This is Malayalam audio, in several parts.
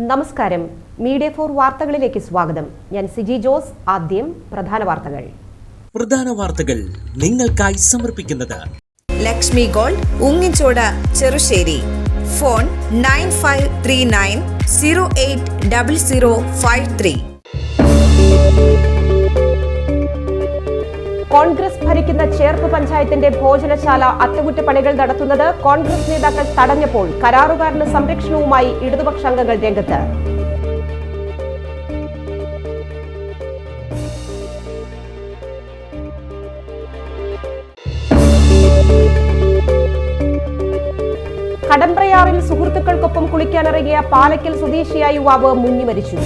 നമസ്കാരം. മീഡിയ 4 വാർത്തകളിലേക്ക് സ്വാഗതം. ഞാൻ സിജി ജോസ്. ആദ്യം പ്രധാന വാർത്തകൾ നിങ്ങൾക്കായി സമർപ്പിക്കുന്നത് ലക്ഷ്മി ഗോൾഡ്, ഉങ്ങിച്ചോട്, ചെറുശ്ശേരി. ഫോൺ 9539080053. കോൺഗ്രസ് ഭരിക്കുന്ന ചേർപ്പ് പഞ്ചായത്തിന്റെ ഭോജനശാല അറ്റകുറ്റപ്പണികൾ നടത്തുന്നത് കോൺഗ്രസ് നേതാക്കൾ തടഞ്ഞപ്പോൾ കരാറുകാരന് സംരക്ഷണവുമായി ഇടതുപക്ഷ അംഗങ്ങൾ രംഗത്ത്. കടമ്പ്രയാറിൽ സുഹൃത്തുക്കൾക്കൊപ്പം കുളിക്കാനിറങ്ങിയ പാലക്കൽ സ്വദേശിയായ യുവാവ് മുങ്ങി മരിച്ചു.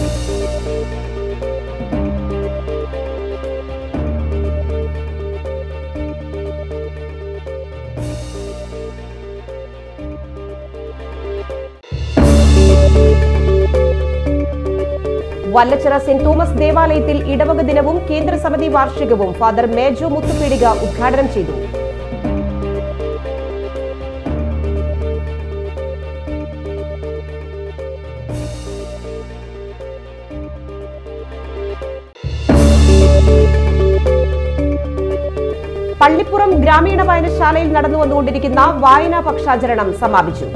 വല്ലച്ചിറ സെന്റ് തോമസ് ദേവാലയത്തിൽ ഇടവക ദിനവും കേന്ദ്ര സമിതി വാർഷികവും ഫാദർ മേജോ മുത്തുപീടിക ഉദ്ഘാടനം ചെയ്തു. പള്ളിപ്പുറം ഗ്രാമീണ വായനശാലയിൽ നടന്നു വന്നുകൊണ്ടിരിക്കുന്ന വായനാ പക്ഷാചരണം സമാപിച്ചു.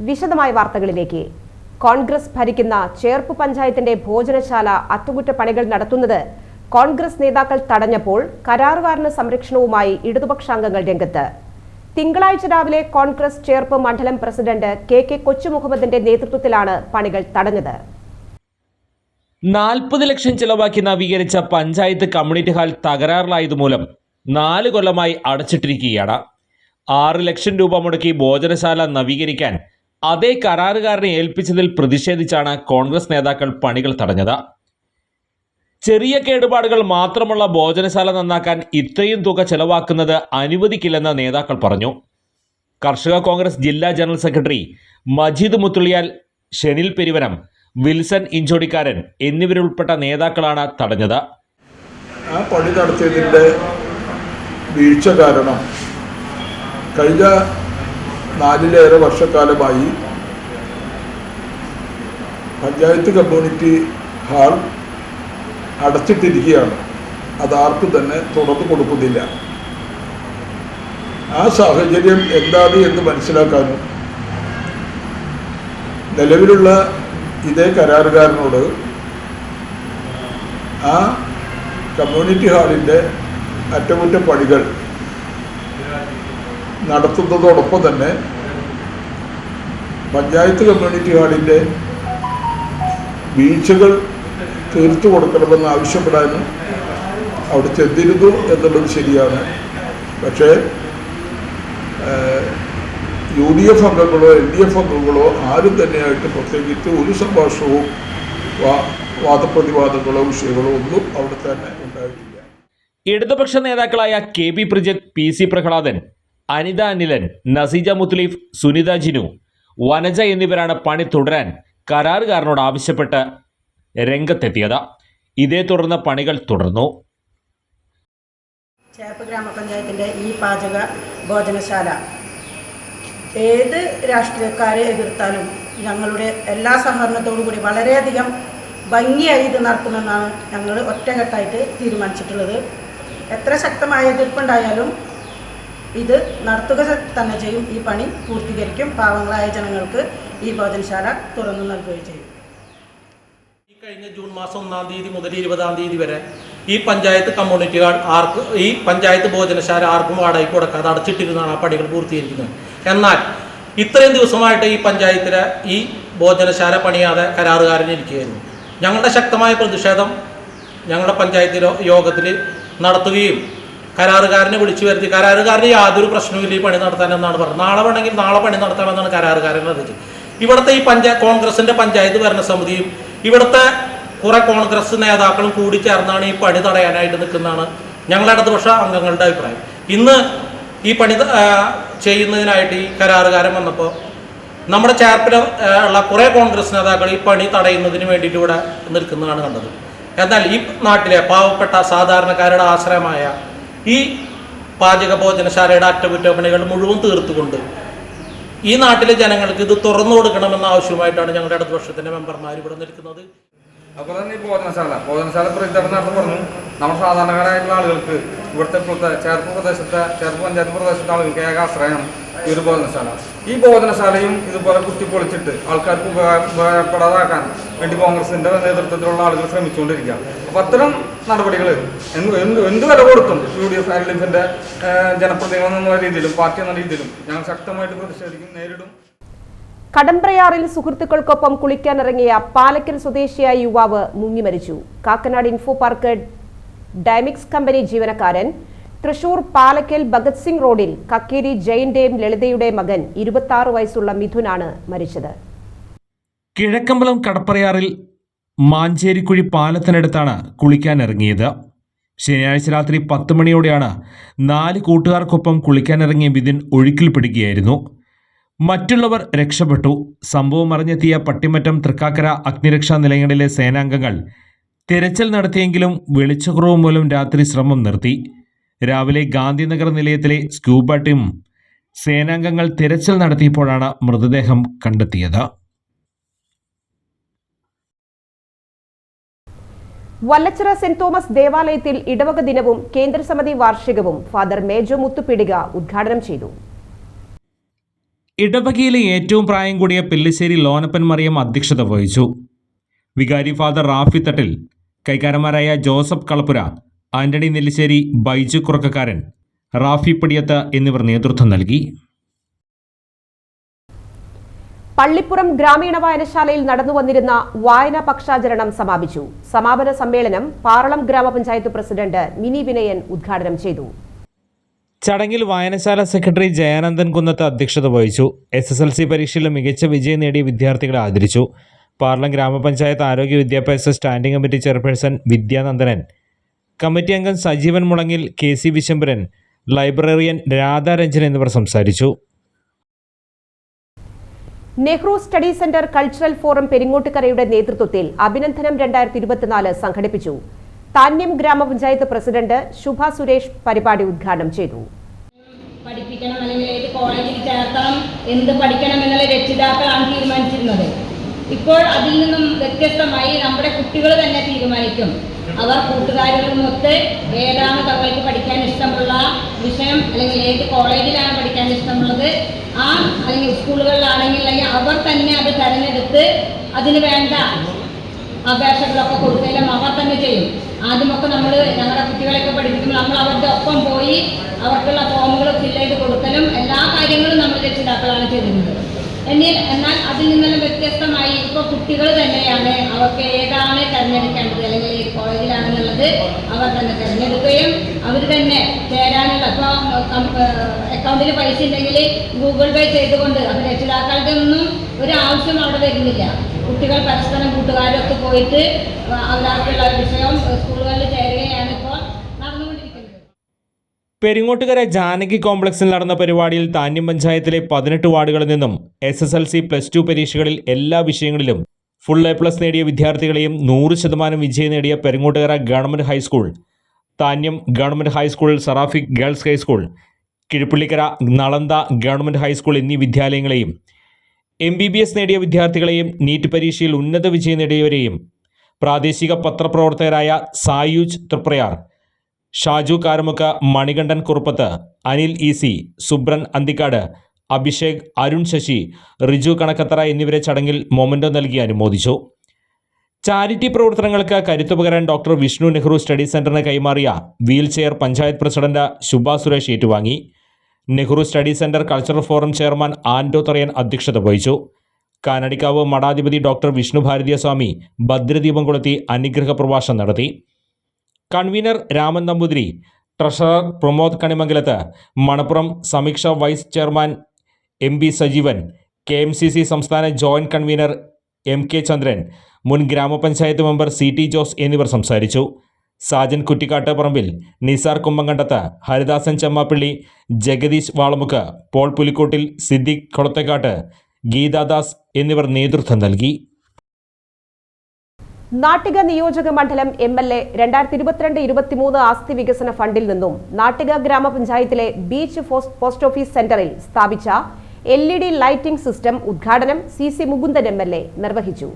വിശദമായ വാർത്തകളിലേക്ക്. കോൺഗ്രസ് ഭരിക്കുന്ന ചേർപ്പ് പഞ്ചായത്തിന്റെ ഭോജനശാല അറ്റകുറ്റപ്പണികൾ നടത്തുന്നത് കോൺഗ്രസ് നേതാക്കൾ തടഞ്ഞപ്പോൾ കരാറുകാരന് സംരക്ഷണവുമായി ഇടതുപക്ഷാംഗങ്ങൾ രംഗത്ത്. തിങ്കളാഴ്ച രാവിലെ കോൺഗ്രസ് ചേർപ്പ് മണ്ഡലം പ്രസിഡന്റ് കെ കൊച്ചുമുഹമ്മദിന്റെ നേതൃത്വത്തിലാണ് പണികൾ തടഞ്ഞത്. 40 ലക്ഷം ചെലവാക്കി നവീകരിച്ച പഞ്ചായത്ത് കമ്മ്യൂണിറ്റി ഹാൾ തകരാറിലായതുമൂലം 4 കൊല്ലമായി അടച്ചിട്ടിരിക്കുകയാണ്. 6 ലക്ഷം രൂപ മുടക്കി ഭോജനശാല നവീകരിക്കാൻ അതേ കരാറുകാരനെ ഏൽപ്പിച്ചതിൽ പ്രതിഷേധിച്ചാണ് കോൺഗ്രസ് നേതാക്കൾ പണികൾ തടഞ്ഞത്. ചെറിയ കേടുപാടുകൾ മാത്രമുള്ള ഭോജനശാല നന്നാക്കാൻ ഇത്രയും തുക ചെലവാക്കുന്നത് അനുവദിക്കില്ലെന്ന് നേതാക്കൾ പറഞ്ഞു. കർഷക കോൺഗ്രസ് ജില്ലാ general secretary Majeed മുത്തുള്ളിയാൽ, Shenil Peruvanam, Wilson Inchodikkaran എന്നിവരുൾപ്പെട്ട നേതാക്കളാണ് തടഞ്ഞത്. ആ പണി നടത്തിയതിൻ്റെ വീഴ്ച കാരണം കഴിഞ്ഞ 4 വർഷക്കാലമായി പഞ്ചായത്ത് കമ്മ്യൂണിറ്റി ഹാൾ അടച്ചിട്ടിരിക്കുകയാണ്. അതാർക്കും തന്നെ തുറന്നു കൊടുക്കുന്നില്ല. ആ സാഹചര്യം എന്താണ് എന്ന് മനസ്സിലാക്കാനും നിലവിലുള്ള ഇതേ കരാറുകാരനോട് ആ കമ്മ്യൂണിറ്റി ഹാളിൻ്റെ അറ്റകുറ്റപ്പണികൾ നടത്തുന്നതോടൊപ്പം തന്നെ പഞ്ചായത്ത് കമ്മ്യൂണിറ്റി ഹാളിൻ്റെ വീഴ്ചകൾ തീർത്തു കൊടുക്കണമെന്ന് ആവശ്യപ്പെടാനും അവിടെ ചെന്നിരുന്നു എന്നുള്ളത് ശരിയാണ്. പക്ഷേ UDF അംഗങ്ങളോ LDF അംഗങ്ങളോ ആരും തന്നെയായിട്ട് പ്രത്യേകിച്ച് ഒരു സംഭാഷണവും വാദപ്രതിവാദങ്ങളോ വിഷയങ്ങളോ ഒന്നും അവിടെ തന്നെ ഉണ്ടായിട്ടില്ല. ഇടതുപക്ഷ നേതാക്കളായ KP പ്രജിത്ത്, PC പ്രഹ്ലാദൻ, അനിത അനിലൻ, നസീജ മുത്തലീഫ്, സുനിത ജിനു, വനജ എന്നിവരാണ് പണി തുടരാൻ കരാറുകാരനോട് ആവശ്യപ്പെട്ട് രംഗത്തെത്തിയത്. ഇതേ തുടർന്ന് പണികൾ തുടർന്നു. ചേർപ്പ് ഗ്രാമപഞ്ചായത്തിൻ്റെ ഈ പാചക ഭോജനശാല ഏത് രാഷ്ട്രീയക്കാരെ എതിർത്താലും ഞങ്ങളുടെ എല്ലാ സഹകരണത്തോടു കൂടി വളരെയധികം ഭംഗിയായി ഇത് നടത്തുമെന്നാണ് ഞങ്ങൾ ഒറ്റക്കെട്ടായിട്ട് തീരുമാനിച്ചിട്ടുള്ളത്. എത്ര ശക്തമായ എതിർപ്പുണ്ടായാലും ഇത് നടത്തുക തന്നെ ചെയ്യും. ഈ പണി പൂർത്തീകരിക്കും. പാവങ്ങളായ ജനങ്ങൾക്ക് ഈ ഭോജനശാല തുറന്നു നൽകുകയും ചെയ്യും. കഴിഞ്ഞ ജൂൺ മാസം 1-ാം തീയതി മുതൽ 20-ാം തീയതി വരെ ഈ പഞ്ചായത്ത് കമ്മ്യൂണിറ്റി ഹാൾ ഈ പഞ്ചായത്ത് ഭോജനശാല ആർക്കും വാടകയ്ക്ക് കൊടുക്കാതെ അടച്ചിട്ടിരുന്നാണ് ആ പണികൾ പൂർത്തീകരിക്കുന്നത്. എന്നാൽ ഇത്രയും ദിവസമായിട്ട് ഈ പഞ്ചായത്തിലെ ഈ ഭോജനശാല പണിയാതെ കരാറുകാരനിരിക്കുകയായിരുന്നു. ഞങ്ങളുടെ ശക്തമായ പ്രതിഷേധം ഞങ്ങളുടെ പഞ്ചായത്ത് യോഗത്തിൽ നടത്തുകയും കരാറുകാരനെ വിളിച്ചു വരുത്തി, കരാറുകാരന് യാതൊരു പ്രശ്നവുമില്ല ഈ പണി നടത്താനെന്നാണ് പറഞ്ഞത്. നാളെ വേണമെങ്കിൽ നാളെ പണി നടത്താമെന്നാണ് കരാറുകാരൻ അറിയിച്ചത്. ഇവിടുത്തെ ഈ കോൺഗ്രസിൻ്റെ പഞ്ചായത്ത് ഭരണസമിതിയും ഇവിടുത്തെ കുറേ കോൺഗ്രസ് നേതാക്കളും കൂടി ചേർന്നാണ് ഈ പണി തടയാനായിട്ട് നിൽക്കുന്നതാണ് ഞങ്ങളുടെ ഇടതുപക്ഷ അംഗങ്ങളുടെ അഭിപ്രായം. ഇന്ന് ഈ പണി ചെയ്യുന്നതിനായിട്ട് ഈ കരാറുകാരൻ വന്നപ്പോൾ നമ്മുടെ ചേർപ്പിൽ ഉള്ള കുറേ കോൺഗ്രസ് നേതാക്കൾ ഈ പണി തടയുന്നതിന് വേണ്ടിയിട്ട് ഇവിടെ നിൽക്കുന്നതാണ് കണ്ടത്. എന്നാൽ ഈ നാട്ടിലെ പാവപ്പെട്ട സാധാരണക്കാരുടെ ആശ്രയമായ ഈ പാചക ഭോജനശാലയുടെ അറ്റകുറ്റപ്പണികൾ മുഴുവൻ തീർത്തുകൊണ്ട് ഈ നാട്ടിലെ ജനങ്ങൾക്ക് ഇത് തുറന്നു കൊടുക്കണമെന്ന ആവശ്യമായിട്ടാണ് ഞങ്ങളുടെ ഇടതുപക്ഷത്തിൻ്റെ മെമ്പർമാർ ഇവിടെ നിൽക്കുന്നത്. അതുപോലെ തന്നെ ഈ ഭോജനശാല പ്രതിനിധാനം നടത്തി പറഞ്ഞു, നമ്മുടെ സാധാരണക്കാരായിട്ടുള്ള ആളുകൾക്ക് ഇവിടുത്തെ ചേർപ്പ് പഞ്ചായത്ത് പ്രദേശത്തെ ആളുകൾക്ക് ഏക ആശ്രയം ഈ ഒരു ഭോജനശാല. ഈ ഭോജനശാലയും ഇതുപോലെ കുത്തിപ്പൊളിച്ചിട്ട് ആൾക്കാർക്ക് ഉപകാരപ്പെടാതാക്കാൻ വേണ്ടി കോൺഗ്രസിന്റെ നേതൃത്വത്തിലുള്ള ആളുകൾ ശ്രമിച്ചുകൊണ്ടിരിക്കുക. അപ്പോൾ അത്തരം നടപടികൾ എന്ത് വില കൊടുത്തും UDF LDFിന്റെ ജനപ്രതിനിധികൾ എന്ന രീതിയിലും പാർട്ടി എന്ന രീതിയിലും ഞങ്ങൾ ശക്തമായിട്ട് പ്രതിഷേധിക്കും, നേരിടും. കടമ്പ്രയാറിൽ സുഹൃത്തുക്കൾക്കൊപ്പം കുളിക്കാനിറങ്ങിയ പാലക്കൽ സ്വദേശിയായ യുവാവ് മുങ്ങി മരിച്ചു. കാക്കനാട് ഇൻഫോ പാർക്ക് ഡൈമിക്സ് കമ്പനി ജീവനക്കാരൻ തൃശൂർ പാലക്കൽ ഭഗത് സിംഗ് റോഡിൽ കക്കേരി ജയിന്റെയും ലളിതയുടെ മകൻ 26 വയസ്സുള്ള മിഥുനാണ് മരിച്ചത്. കിഴക്കമ്പലം കടപ്പറയാറിൽ മാഞ്ചേരിക്കുഴി പാലത്തിനടുത്താണ് കുളിക്കാനിറങ്ങിയത്. ശനിയാഴ്ച രാത്രി 10 മണിയോടെയാണ് 4 കൂട്ടുകാർക്കൊപ്പം കുളിക്കാനിറങ്ങിയ മിഥുൻ ഒഴുക്കിൽപ്പെടുകയായിരുന്നു. മറ്റുള്ളവർ രക്ഷപ്പെട്ടു. സംഭവം അറിഞ്ഞെത്തിയ പട്ടിമറ്റം തൃക്കാക്കര അഗ്നിരക്ഷാ നിലയങ്ങളിലെ സേനാംഗങ്ങൾ തിരച്ചിൽ നടത്തിയെങ്കിലും വെളിച്ചക്കുറവ് മൂലം രാത്രി ശ്രമം നിർത്തി. രാവിലെ ഗാന്ധിനഗർ നിലയത്തിലെ സ്കൂബ ടീം സേനാംഗങ്ങൾ തിരച്ചിൽ നടത്തിയപ്പോഴാണ് മൃതദേഹം കണ്ടെത്തിയത്. വല്ലച്ചിറ സെന്റ് തോമസ് ദേവാലയത്തിൽ ഇടവക ദിനവും കേന്ദ്രസമിതി വാർഷികവും ഫാദർ മേജോ മുത്തുപിടിക ഉദ്ഘാടനം ചെയ്തു. ഇടവകയിലെ ഏറ്റവും പ്രായം കൂടിയ പെല്ലിശ്ശേരി ലോനപ്പൻ മറിയം അധ്യക്ഷത വഹിച്ചു. വികാരി ഫാദർ റാഫി തട്ടിൽ, കൈക്കാരന്മാരായ ജോസഫ് കളപ്പുര, ആന്റണി നെല്ലിശ്ശേരി, ബൈജു കുറക്കക്കാരൻ, റാഫി പടിയത്ത് എന്നിവർ നേതൃത്വം നൽകി. പള്ളിപ്പുറം ഗ്രാമീണ വായനശാലയിൽ നടന്നു വന്നിരുന്ന വായനാ പക്ഷാചരണം സമാപിച്ചു. സമാപന സമ്മേളനം പാറളം ഗ്രാമപഞ്ചായത്ത് പ്രസിഡന്റ് മിനി വിനയൻ ഉദ്ഘാടനം ചെയ്തു. ചടങ്ങിൽ വായനശാല സെക്രട്ടറി ജയാനന്ദൻ കുന്നത്ത് അധ്യക്ഷത വഹിച്ചു. SSLC പരീക്ഷയിൽ മികച്ച വിജയം നേടിയ വിദ്യാർത്ഥികളെ ആദരിച്ചു. പാർലം ഗ്രാമപഞ്ചായത്ത് ആരോഗ്യ വിദ്യാഭ്യാസ standing committee chairperson Vidyanandanan, committee അംഗം സജീവൻ മുളങ്ങിൽ, KC വിശംബരൻ, ലൈബ്രറിയൻ രാധാരഞ്ജൻ എന്നിവർ സംസാരിച്ചു. Nehru study centre cultural forum പെരിങ്ങോട്ടുകരയുടെ നേതൃത്വത്തിൽ അഭിനന്ദനം 2024 സംഘടിപ്പിച്ചു. താന്യം ഗ്രാമപഞ്ചായത്ത് പ്രസിഡന്റ് ശുഭ സുരേഷ് പരിപാടി ഉദ്ഘാടനം ചെയ്തു. പഠിപ്പിക്കണം അല്ലെങ്കിൽ ഏത് കോളേജിൽ ചേർക്കണം, എന്ത് പഠിക്കണം എന്നുള്ള രക്ഷിതാക്കളാണ് തീരുമാനിച്ചിരുന്നത്. ഇപ്പോൾ അതിൽ നിന്നും വ്യത്യസ്തമായി നമ്മുടെ കുട്ടികൾ തന്നെ തീരുമാനിക്കും. അവർ കൂട്ടുകാരുമൊത്ത് ഏതാണ് തങ്ങൾക്ക് പഠിക്കാൻ ഇഷ്ടമുള്ള വിഷയം അല്ലെങ്കിൽ ഏത് കോളേജിലാണ് പഠിക്കാൻ ഇഷ്ടമുള്ളത്, അല്ലെങ്കിൽ സ്കൂളുകളിലാണെങ്കിൽ അവർ തന്നെ അത് തിരഞ്ഞെടുത്ത് അതിന് വേണ്ട അപേക്ഷകളൊക്കെ കൊടുക്കലും അവർ തന്നെ ചെയ്യും. ആദ്യമൊക്കെ നമ്മൾ ഞങ്ങളുടെ കുട്ടികളെയൊക്കെ പഠിപ്പിക്കുമ്പോൾ നമ്മൾ അവരുടെ ഒപ്പം പോയി അവർക്കുള്ള ഫോമുകൾ ഫില്ല് ചെയ്ത് കൊടുക്കലും എല്ലാ കാര്യങ്ങളും നമ്മൾ രക്ഷിതാക്കളാണ് ചെയ്തിരുന്നത്. എന്നാൽ അതിൽ നിന്നെല്ലാം വ്യത്യസ്തമായി ഇപ്പോൾ കുട്ടികൾ തന്നെയാണ് അവർക്ക് ഏതാണ് തിരഞ്ഞെടുക്കേണ്ടത് അല്ലെങ്കിൽ ഏത് കോളേജിലാണെന്നുള്ളത് അവർ തന്നെ തിരഞ്ഞെടുക്കുകയും അവർ തന്നെ ചേരാനുള്ള ഇപ്പോൾ അക്കൗണ്ടിൽ പൈസ ഉണ്ടെങ്കിൽ ഗൂഗിൾ പേ ചെയ്തുകൊണ്ട് അത് രക്ഷിതാക്കളുടെ ഒന്നും ഒരു ആവശ്യം അവിടെ വരുന്നില്ല. കുട്ടികൾ പരസ്പരം കൂട്ടുകാരൊക്കെ പോയിട്ട് അവരാർക്കുള്ള വിഷയം സ്കൂളുകളിൽ ചേരുകയാണ് ഇപ്പോൾ നടന്നുകൊണ്ടിരിക്കുന്നത്. പെരിങ്ങോട്ടുകര ജാനകി കോംപ്ലക്സിൽ നടന്ന പരിപാടിയിൽ താന്യം പഞ്ചായത്തിലെ 18 വാർഡുകളിൽ നിന്നും SSLC +2 പരീക്ഷകളിൽ എല്ലാ വിഷയങ്ങളിലും ഫുൾ A+ നേടിയ വിദ്യാർത്ഥികളെയും 100% വിജയം നേടിയ Peringottukara government high school, Thanyam government high school, Seraphic girls high school, Kizhuppillikkara Nalanda government high school എന്നീ വിദ്യാലയങ്ങളെയും MBBS നേടിയ വിദ്യാർത്ഥികളെയും നീറ്റ് പരീക്ഷയിൽ ഉന്നത വിജയം നേടിയവരെയും പ്രാദേശിക പത്രപ്രവർത്തകരായ സായൂജ് തൃപ്രയാർ, ഷാജു കാരമുക്ക്, മണികണ്ഠൻ കുറുപ്പത്ത്, അനിൽ EC, സുബ്രൻ അന്തിക്കാട്, അഭിഷേക്, അരുൺ ശശി, റിജു കണക്കത്തറ എന്നിവരെ ചടങ്ങിൽ മൊമൻറ്റോ നൽകി അനുമോദിച്ചു. ചാരിറ്റി പ്രവർത്തനങ്ങൾക്ക് കരുത്തുപകരാൻ ഡോക്ടർ വിഷ്ണു നെഹ്റു സ്റ്റഡി സെന്ററിന് കൈമാറിയ wheel chair panchayat president Shubha Suresh ഏറ്റുവാങ്ങി. Nehru study centre cultural forum chairman Ando Tharayan അധ്യക്ഷത വഹിച്ചു. കാനടിക്കാവ് മഠാധിപതി ഡോക്ടർ വിഷ്ണു ഭാരതീയ സ്വാമി ഭദ്രദീപം കൊളുത്തി അനുഗ്രഹ പ്രഭാഷണം നടത്തി. Convener Raman Namboothiri, treasurer Pramod Kanimangalath, Manappuram Sameeksha vice chairman MB Sajeevan, KMCC സംസ്ഥാന ജോയിന്റ് കൺവീനർ MK ചന്ദ്രൻ, മുൻ ഗ്രാമപഞ്ചായത്ത് മെമ്പർ CT ജോസ് എന്നിവർ സംസാരിച്ചു. സാജൻ കുറ്റിക്കാട്ട് പറമ്പിൽ, നിസാർ കുമ്പങ്കണ്ടത്ത്, ഹരിദാസൻ ചെമ്മാപ്പള്ളി, ജഗദീഷ് വാളമുക്ക്, പോൾ പുലിക്കോട്ടിൽ, സിദ്ദിഖ് കൊളത്തേക്കാട്ട്, ഗീതാദാസ് എന്നിവർ നേതൃത്വം നൽകി. നാട്ടിക നിയോജക മണ്ഡലം MLA 2022-23 ആസ്തി വികസന ഫണ്ടിൽ നിന്നും നാട്ടിക ഗ്രാമപഞ്ചായത്തിലെ ബീച്ച് പോസ്റ്റ് ഓഫീസ് സെന്ററിൽ സ്ഥാപിച്ച LED ലൈറ്റിംഗ് സിസ്റ്റം ഉദ്ഘാടനം CC മുകുന്ദൻ MLA നിർവഹിച്ചു.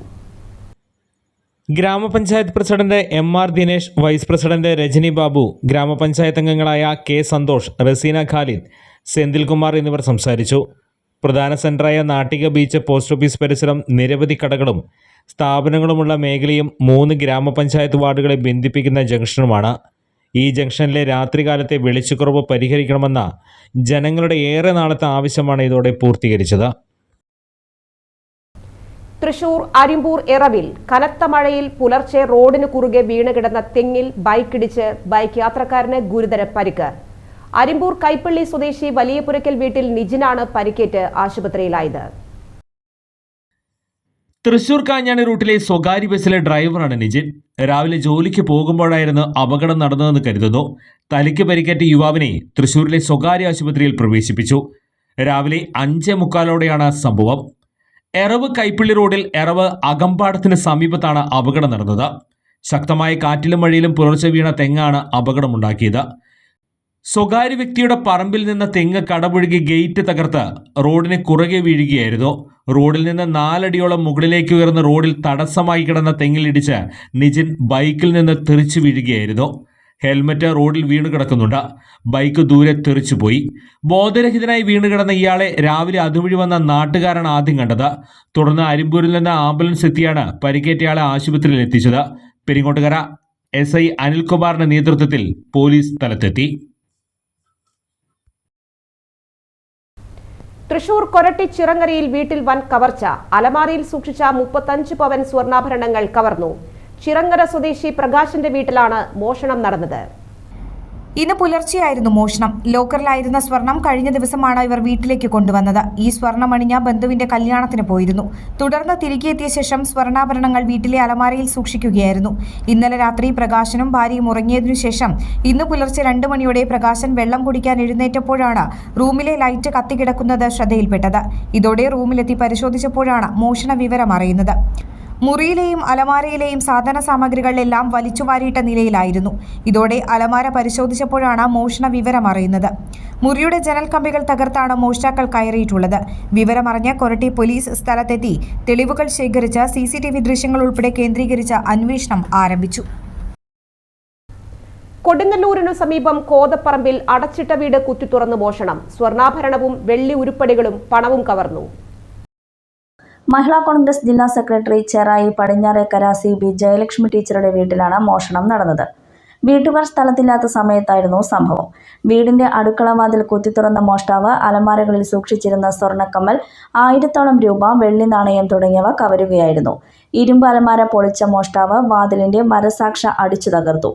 ഗ്രാമപഞ്ചായത്ത് president MR Dinesh, vice president Rajani Babu, ഗ്രാമപഞ്ചായത്ത് അംഗങ്ങളായ K സന്തോഷ്, റസീന ഖാലിദ്, സെന്തിൽകുമാർ എന്നിവർ സംസാരിച്ചു. പ്രധാന സെന്ററായ നാട്ടിക ബീച്ച് പോസ്റ്റ് ഓഫീസ് പരിസരം നിരവധി കടകളും സ്ഥാപനങ്ങളുമുള്ള മേഖലയും 3 ഗ്രാമപഞ്ചായത്ത് വാർഡുകളെ ബന്ധിപ്പിക്കുന്ന ജംഗ്ഷനുമാണ്. ഈ ജംഗ്ഷനിലെ രാത്രികാലത്തെ വെളിച്ചക്കുറവ് പരിഹരിക്കണമെന്ന ജനങ്ങളുടെ ഏറെ നാളത്തെ ആവശ്യമാണ് ഇതോടെ പൂർത്തീകരിച്ചത്. തൃശൂർ അരിമ്പൂർ എറവിൽ കനത്ത മഴയിൽ പുലർച്ചെ റോഡിന് കുറുകെ വീണുകിടന്ന തെങ്ങിൽ ബൈക്കിടിച്ച് ബൈക്ക് യാത്രക്കാരന് ഗുരുതര പരിക്ക്. അരിമ്പൂർ കൈപ്പള്ളി സ്വദേശി വലിയപുരയ്ക്കൽ വീട്ടിൽ നിജിനാണ് പരിക്കേറ്റ് ആശുപത്രിയിലായത്. തൃശൂർ കാഞ്ഞാണി റൂട്ടിലെ സ്വകാര്യ ബസ്സിലെ ഡ്രൈവറാണ് നിജിൻ. രാവിലെ ജോലിക്ക് പോകുമ്പോഴായിരുന്നു അപകടം നടന്നതെന്ന് കരുതുന്നു. തലയ്ക്ക് പരിക്കേറ്റ യുവാവിനെ തൃശൂരിലെ സ്വകാര്യ ആശുപത്രിയിൽ പ്രവേശിപ്പിച്ചു. രാവിലെ 5:45 സംഭവം. എറവ് കൈപ്പള്ളി റോഡിൽ എറവ് അകമ്പാടത്തിന് സമീപത്താണ് അപകടം നടന്നത്. ശക്തമായ കാറ്റിലും മഴയിലും പുലർച്ചെ വീണ തെങ്ങാണ് അപകടമുണ്ടാക്കിയത്. സ്വകാര്യ വ്യക്തിയുടെ പറമ്പിൽ നിന്ന് തെങ്ങ് കടപുഴകി ഗേറ്റ് തകർത്ത് റോഡിന് കുറുകെ വീഴുകയായിരുന്നു. റോഡിൽ നിന്ന് 4 അടിയോളം മുകളിലേക്ക് ഉയർന്ന റോഡിൽ തടസ്സമായി കിടന്ന തെങ്ങിലിടിച്ച് നിജിൻ ബൈക്കിൽ നിന്ന് തെറിച്ചു വീഴുകയായിരുന്നു. ഹെൽമറ്റ് റോഡിൽ വീണു കിടക്കുന്നുണ്ട്. ബൈക്ക് ദൂരെ തെറിച്ചുപോയി. ബോധരഹിതനായി വീണു കിടന്ന ഇയാളെ രാവിലെ അതുവഴി വന്ന നാട്ടുകാരാണ് ആദ്യം കണ്ടത്. തുടർന്ന് അരിമ്പൂരിൽ നിന്ന് ആംബുലൻസ് എത്തിയാണ് പരിക്കേറ്റയാളെ ആശുപത്രിയിൽ എത്തിച്ചത്. പെരിങ്ങോട്ടുകര SI അനിൽകുമാറിന്റെ നേതൃത്വത്തിൽ പോലീസ് സ്ഥലത്തെത്തി. തൃശൂർ കൊരട്ടി ചിറങ്ങരയിൽ വീട്ടിൽ വൻ കവർച്ച. അലമാരയിൽ സൂക്ഷിച്ച 35 പവൻ സ്വർണ്ണാഭരണങ്ങൾ കവർന്നു. ചിറങ്ങര സ്വദേശി പ്രകാശിന്റെ വീട്ടിലാണ് മോഷണം നടന്നത്. ഇന്ന് പുലർച്ചെയായിരുന്നു മോഷണം. ലോക്കറിലായിരുന്ന സ്വർണം കഴിഞ്ഞ ദിവസമാണ് ഇവർ വീട്ടിലേക്ക് കൊണ്ടുവന്നത്. ഈ സ്വർണം അണിഞ്ഞ ബന്ധുവിന്റെ കല്യാണത്തിന് പോയിരുന്നു. തുടർന്ന് തിരികെ എത്തിയ ശേഷം സ്വർണ്ണാഭരണങ്ങൾ വീട്ടിലെ അലമാരയിൽ സൂക്ഷിക്കുകയായിരുന്നു. ഇന്നലെ രാത്രി പ്രകാശനും ഭാര്യയും ഉറങ്ങിയതിനു ശേഷം ഇന്ന് പുലർച്ചെ 2 മണിയോടെ പ്രകാശൻ വെള്ളം കുടിക്കാൻ എഴുന്നേറ്റപ്പോഴാണ് റൂമിലെ ലൈറ്റ് കത്തിക്കിടക്കുന്നത് ശ്രദ്ധയിൽപ്പെട്ടത്. ഇതോടെ റൂമിലെത്തി പരിശോധിച്ചപ്പോഴാണ് മോഷണ വിവരം അറിയുന്നത്. മുറിയിലെയും അലമാരയിലെയും സാധന സാമഗ്രികളെല്ലാം വലിച്ചുവാരിയിട്ട നിലയിലായിരുന്നു. ഇതോടെ അലമാര പരിശോധിച്ചപ്പോഴാണ് മോഷണ വിവരം അറിയുന്നത്. മുറിയുടെ ജനൽ കമ്പികൾ തകർത്താണ് മോഷ്ടാക്കൾ കയറിയിട്ടുള്ളത്. വിവരമറിഞ്ഞ കൊരട്ടി പോലീസ് സ്ഥലത്തെത്തി തെളിവുകൾ ശേഖരിച്ച് CCTV ദൃശ്യങ്ങൾ ഉൾപ്പെടെ കേന്ദ്രീകരിച്ച് അന്വേഷണം ആരംഭിച്ചു. കൊടുങ്ങല്ലൂരിനു സമീപം കോതപ്പറമ്പിൽ അടച്ചിട്ട വീട് കുത്തിത്തുറന്ന് മോഷണം. സ്വർണ്ണാഭരണവും വെള്ളി ഉരുപ്പടികളും പണവും കവർന്നു. മഹിളാ കോൺഗ്രസ് ജില്ലാ സെക്രട്ടറി ചെറായി പടിഞ്ഞാറേക്കര CB ജയലക്ഷ്മി ടീച്ചറുടെ വീട്ടിലാണ് മോഷണം നടന്നത്. വീട്ടുകാർ സ്ഥലത്തില്ലാത്ത സമയത്തായിരുന്നു സംഭവം. വീടിന്റെ അടുക്കള വാതിൽ കുത്തിത്തുറന്ന മോഷ്ടാവ് അലമാരകളിൽ സൂക്ഷിച്ചിരുന്ന സ്വർണ്ണക്കമ്മൽ, 1000ഓളം രൂപ, വെള്ളി നാണയം തുടങ്ങിയവ കവരുകയായിരുന്നു. ഇരുമ്പ് അലമാര പൊളിച്ച മോഷ്ടാവ് വാതിലിന്റെ മരസാക്ഷ അടിച്ചു തകർത്തു.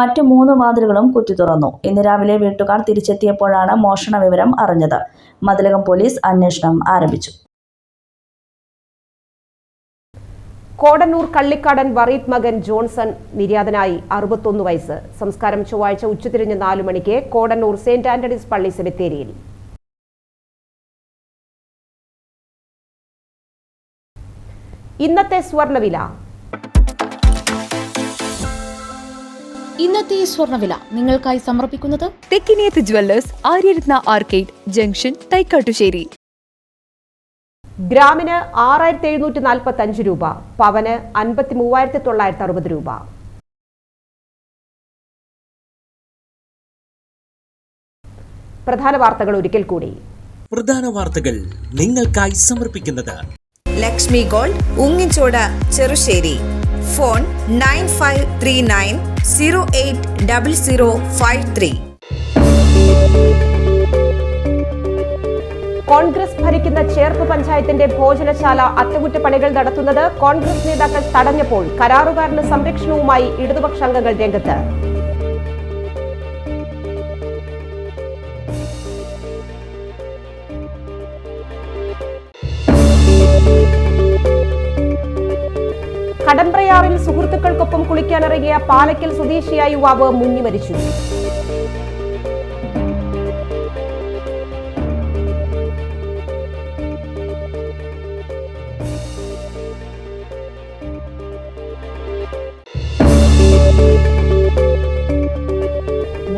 മറ്റു 3 വാതിലുകളും കുത്തിത്തുറന്നു. ഇന്ന് രാവിലെ വീട്ടുകാർ തിരിച്ചെത്തിയപ്പോഴാണ് മോഷണ വിവരം അറിഞ്ഞത്. മതിലകം പോലീസ് അന്വേഷണം ആരംഭിച്ചു. കോടന്നൂർ കള്ളിക്കാടൻ വറീദ് മകൻ ജോൺസൺ നിര്യാതനായി. 61 വയസ്സ്. സംസ്കാരം ചൊവ്വാഴ്ച ഉച്ചതിരിഞ്ഞ് 4 മണിക്ക് കോടന്നൂർ സെന്റ് ആന്റണീസ് പള്ളി സെമിത്തേരിയിൽ. ഇന്നത്തെ സ്വർണ്ണവില. ഇന്നത്തെ സ്വർണ്ണവില നിങ്ങൾക്കായി സമർപ്പിക്കുന്നത് Thekkiniyath jewellers, Aryaratna arcade junction, Thaikkattussery. ഗ്രാമിന് 6745 രൂപ, പവന് 53,960 രൂപ. പ്രധാന വാർത്തകൾ ഒരിക്കൽ കൂടി. പ്രധാന വാർത്തകൾ നിങ്ങൾക്കായി സമർപ്പിക്കുന്നത് ലക്ഷ്മി ഗോൾഡ്, ഉങ്ങിച്ചോട, ചെറുശ്ശേരി. ഫോൺ 9539080053. കോൺഗ്രസ് ഭരിക്കുന്ന ചേർപ്പ് പഞ്ചായത്തിന്റെ ഭോജനശാല അറ്റകുറ്റപ്പണികൾ നടത്തുന്നത് കോൺഗ്രസ് നേതാക്കൾ തടഞ്ഞപ്പോൾ കരാറുകാരന് സംരക്ഷണവുമായി ഇടതുപക്ഷ അംഗങ്ങൾ രംഗത്ത്. കടമ്പ്രയാറിൽ സുഹൃത്തുക്കൾക്കൊപ്പം കുളിക്കാനിറങ്ങിയ പാലക്കൽ സ്വദേശിയായ യുവാവ് മുങ്ങി മരിച്ചു.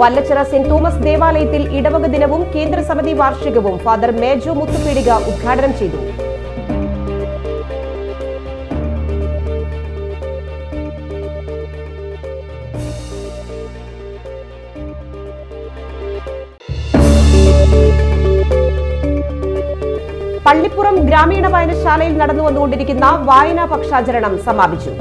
വല്ലച്ചിറ സെന്റ് തോമസ് ദേവാലയത്തിൽ ഇടവക ദിനവും കേന്ദ്രസമിതി വാർഷികവും ഫാദർ മേജോ മുത്തുപീടിക ഉദ്ഘാടനം ചെയ്തു. പള്ളിപ്പുറം ഗ്രാമീണ വായനശാലയിൽ നടന്നുവന്നുകൊണ്ടിരിക്കുന്ന വായനാ പക്ഷാചരണം സമാപിച്ചു.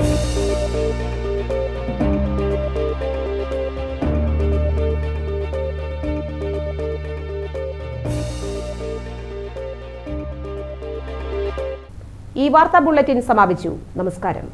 ഈ വാർത്താ ബുള്ളറ്റിൻ സമാപിച്ചു. നമസ്കാരം.